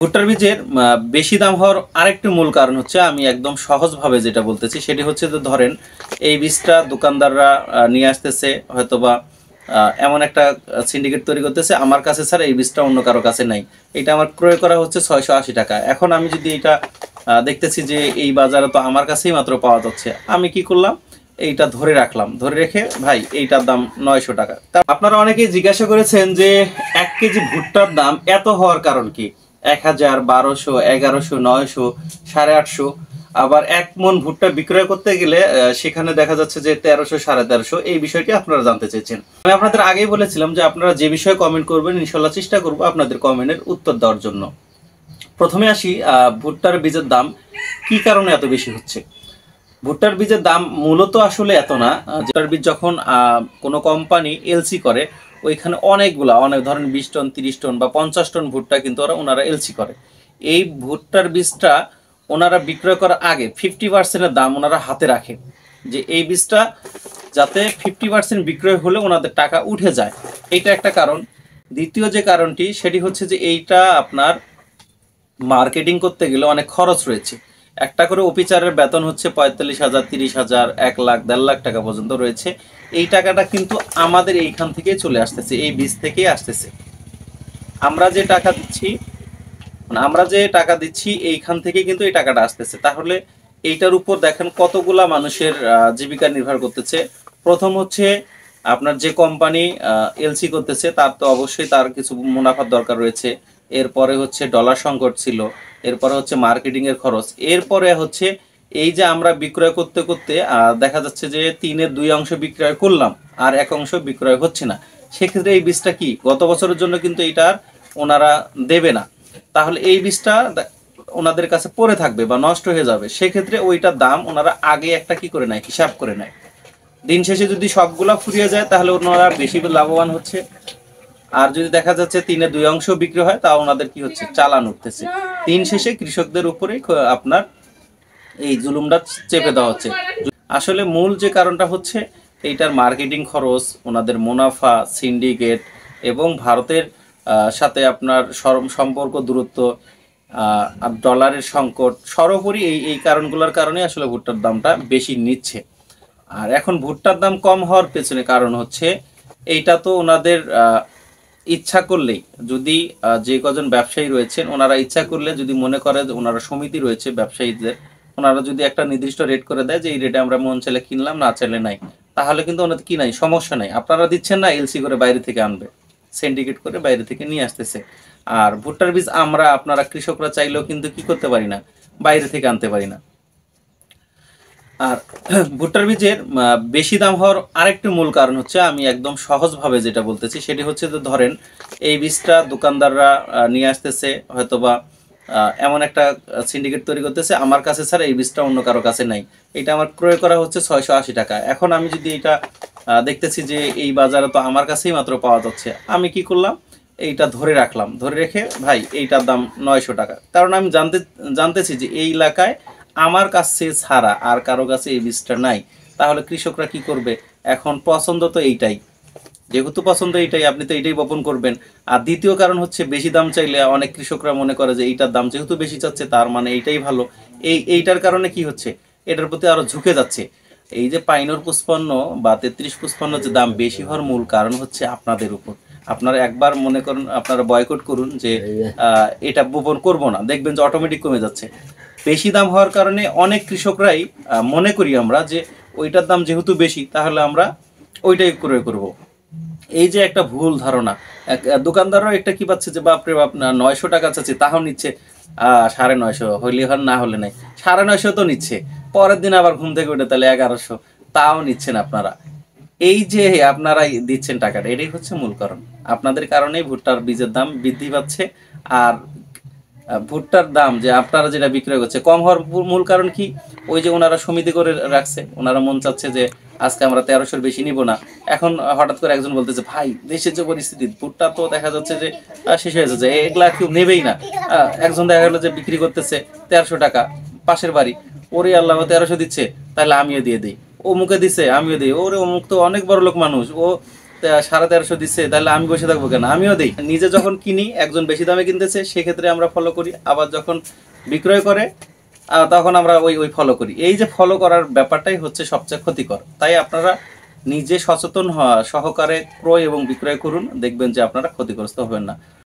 ভুট্টার বীজের বেশি দাম হওয়ার আরেকটি মূল কারণ হচ্ছে, আমি একদম সহজভাবে যেটা বলতেছি সেটি হচ্ছে যে ধরেন এই বীজটা দোকানদাররা নিয়ে আসতেছে, হয়তোবা এমন একটা সিন্ডিকেট তৈরি করতেছে আমার কাছে স্যার এই বীজটা অন্য কারো কাছে নাই, এটা আমার ক্রয় করা হচ্ছে 680 টাকা। এখন আমি যদি এটা দেখতেছি যে এই বাজারে তো আমার কাছেই মাত্র পাওয়া যাচ্ছে, আমি কি করলাম, এইটা ধরে রাখলাম, ধরে রেখে ভাই এইটার দাম 900 টাকা। তা আপনারা অনেকেই জিজ্ঞাসা করেছেন যে 1 কেজি ভুট্টার দাম এত হওয়ার কারণ কি, 1000, 1200, 1100, 900, 850। আবার 1 মন ভুট্টা বিক্রয় করতে গেলে সেখানে দেখা যাচ্ছে যে 1300, 1350। এই বিষয়টি আপনারা জানতে চেয়েছেন। আমি আপনাদের আগেই বলেছিলাম যে আপনারা যে বিষয়ে কমেন্ট করবেন ইনশাল্লাহ চেষ্টা করবো আপনাদের কমেন্টের উত্তর দেওয়ার জন্য। প্রথমে আসি, ভুট্টার বীজের দাম কি কারণে এত বেশি হচ্ছে। ভুট্টার বীজের দাম মূলত আসলে এত না। ভুট্টার বীজ যখন কোনো কোম্পানি এলসি করে, ওইখানে অনেক ধরেন 20 টন, 30 টন বা 50 টন ভুট্টা কিন্তু ওনারা এলসি করে। এই ভুট্টার বীজটা ওনারা বিক্রয় করার আগে 50%-এর দাম ওনারা হাতে রাখে, যে এই বীজটা যাতে 50% বিক্রয় হলে ওনাদের টাকা উঠে যায়। এইটা একটা কারণ। দ্বিতীয় যে কারণটি সেটি হচ্ছে যে এইটা আপনার মার্কেটিং করতে গেলে অনেক খরচ রয়েছে। একটা করে অফিসারের বেতন হচ্ছে 45,000, 30,000, 1 লাখ, 1.5 লাখ টাকা পর্যন্ত রয়েছে। এই টাকাটা কিন্তু আমাদের এইখান থেকে চলে আসতেছে, এই বীজ থেকেই আসতেছে। আমরা যে টাকা দিচ্ছি এইখান থেকে কিন্তু এই টাকাটা আসতেছে। তাহলে এইটার উপর দেখেন কতগুলা মানুষের জীবিকা নির্ভর করতেছে। প্রথম হচ্ছে আপনার যে কোম্পানি এলসি করতেছে তার তো অবশ্যই তার কিছু মুনাফার দরকার রয়েছে। এরপরে হচ্ছে ডলার সংকট ছিল, এরপরে হচ্ছে মার্কেটিং এর খরচ, এরপরে হচ্ছে এই যে আমরা বিক্রয় করতে করতে দেখা যাচ্ছে যে 3/2 অংশ বিক্রয় করলাম আর 1 অংশ বিক্রয় হচ্ছে না। সেক্ষেত্রে এই বীজটা কি গত বছরের জন্য কিন্তু এটা ওনারা দেবে না, তাহলে এই বীজটা ওনাদের কাছে পড়ে থাকবে বা নষ্ট হয়ে যাবে। সেক্ষেত্রে ওইটার দাম ওনারা আগে একটা কি করে নেয়, হিসাব করে নেয়। দিন শেষে যদি সবগুলা ফুরিয়ে যায় তাহলে ওনারা বেশি লাভবান হচ্ছে। আর যদি দেখা যাচ্ছে 3/2 অংশ বিক্রি হয় তা ওনাদের কি হচ্ছে, চালান উঠতেছে। দিন শেষে কৃষকদের উপরে আপনার এই জুলুমটা চেপে দেওয়া হচ্ছে। আসলে মূল যে কারণটা হচ্ছে এইটার মার্কেটিং খরচ, ওনাদের মুনাফা, সিন্ডিকেট এবং ভারতের সাথে আপনার সম্পর্ক দূরত্ব, আর ডলারের সংকট, সর্বোপরি এই এই কারণগুলোর কারণে আসলে ভুট্টার দামটা বেশি নিচ্ছে। আর এখন ভুট্টার দাম কম হওয়ার পেছনে কারণ হচ্ছে এইটা তো ওনাদের ইচ্ছা করলেই, যদি যে কজন ব্যবসায়ী রয়েছেন ওনারা ইচ্ছা করলে, যদি মনে করে যে ওনারা সমিতি রয়েছে ব্যবসায়ীদের, ওনারা যদি একটা নির্দিষ্ট রেট করে দেয় যে এই রেটে আমরা মন চাইলে কিনলাম, না চাইলে নাই, তাহলে কিন্তু ওনাদের কি নাই, সমস্যা নাই। আপনারা দিচ্ছেন না, এলসি করে বাইরে থেকে আনবে, সিন্ডিকেট করে বাইরে থেকে নিয়ে আসতেছে। আর ভুট্টার বীজ আপনারা কৃষকরা চাইলেও কিন্তু কি করতে পারি না, বাইরে থেকে আনতে পারি না। আর ভুট্টার বীজের বেশি দাম হওয়ার আরেকটি মূল কারণ হচ্ছে, আমি একদম সহজভাবে যেটা বলতেছি সেটি হচ্ছে যে ধরেন এই বীজটা দোকানদাররা নিয়ে আসতেছে, হয়তোবা এমন একটা সিন্ডিকেট তৈরি করতেছে আমার কাছে স্যার এই বীজটা অন্য কারো কাছে নাই, এটা আমার ক্রয় করা হচ্ছে 680 টাকা। এখন আমি যদি এটা দেখতেছি যে এই বাজারে তো আমার কাছেই মাত্র পাওয়া যাচ্ছে, আমি কি করলাম, এইটা ধরে রাখলাম, ধরে রেখে ভাই এইটার দাম 900 টাকা। কারণ আমি জানতেছি যে এই এলাকায় আমার কাছে ছাড়া আর কারো কাছে এই বীজটা নাই। তাহলে কৃষকরা কি করবে, এখন পছন্দ তো এইটাই, যেহেতু পছন্দ এইটাই, আপনি তো এইটাই বপন করবেন। আর দ্বিতীয় কারণ হচ্ছে বেশি দাম চাইলে অনেক কৃষকরা মনে করে যে এইটার দাম যেহেতু বেশি চাচ্ছে তার মানে এইটাই ভালো। এইটার কারণে কি হচ্ছে, এটার প্রতি আরো ঝুঁকে যাচ্ছে। এই যে পাইনর 55 বা 33-55 যে দাম বেশি হওয়ার মূল কারণ হচ্ছে আপনাদের উপর। আপনারা একবার মনে করুন, আপনারা বয়কট করুন যে এটা বপন করব না, দেখবেন যে অটোমেটিক কমে যাচ্ছে। বেশি দাম হওয়ার কারণে অনেক কৃষকরাই মনে করি আমরা যে ওইটার দাম যেহেতু বেশি তাহলে আমরা ওইটাই ক্রয় করব। এই যে একটা ভুল ধারণা, দোকানদাররাও একটা কি পাচ্ছে যে বাপরে বাপ, না 900 টাকা চাচ্ছে তাও নিচ্ছে 950, হইলে হয় না হলে নাই, 950 তো নিচ্ছে। পরের দিন আবার ঘুম থেকে উঠে তাহলে 1100, তাও নিচ্ছেন আপনারা। এই যে আপনারা দিচ্ছেন টাকাটা, এটাই হচ্ছে মূল কারণ। আপনাদের কারণেই ভুট্টার বীজের দাম বৃদ্ধি পাচ্ছে। আর ভুট্টার দাম যে আপনারা যেটা বিক্রয় করছে কম হওয়ার মূল কারণ কি, ওই যে ওনারা সমিতি করে রাখছে, ওনারা মন চাচ্ছে যে আজকে আমরা 1300-র বেশি নিব না। এখন হঠাৎ করে একজন বলতেছে ভাই দেশের যে পরিস্থিতি, ভুট্টা তো দেখা যাচ্ছে যে শেষ হয়ে যাচ্ছে, এগুলা কেউ নেবেই না। একজন দেখা গেলো যে বিক্রি করতেছে 1300 টাকা, পাশের বাড়ি, ওরে আল্লাহ 1300 দিচ্ছে তাহলে আমিও দিয়ে দিই, ও মুখে দিচ্ছে আমিও দিই, ওরে অমুক তো অনেক বড় লোক মানুষ, ও 1350 দিচ্ছে, তাহলে আমি বসে থাকবো কেন? আমিও দিই। নিজে যখন কিনি একজন বেশি দামে কিনতেছে, সেক্ষেত্রে আমরা ফলো করি। আবার যখন বিক্রয় করে তখন আমরা ওই ফলো করি। এই যে ফলো করার ব্যাপারটাই হচ্ছে সবচেয়ে ক্ষতিকর। তাই আপনারা নিজে সচেতন সহকারে ক্রয় এবং বিক্রয় করুন, দেখবেন যে আপনারা ক্ষতিগ্রস্ত হবেন না।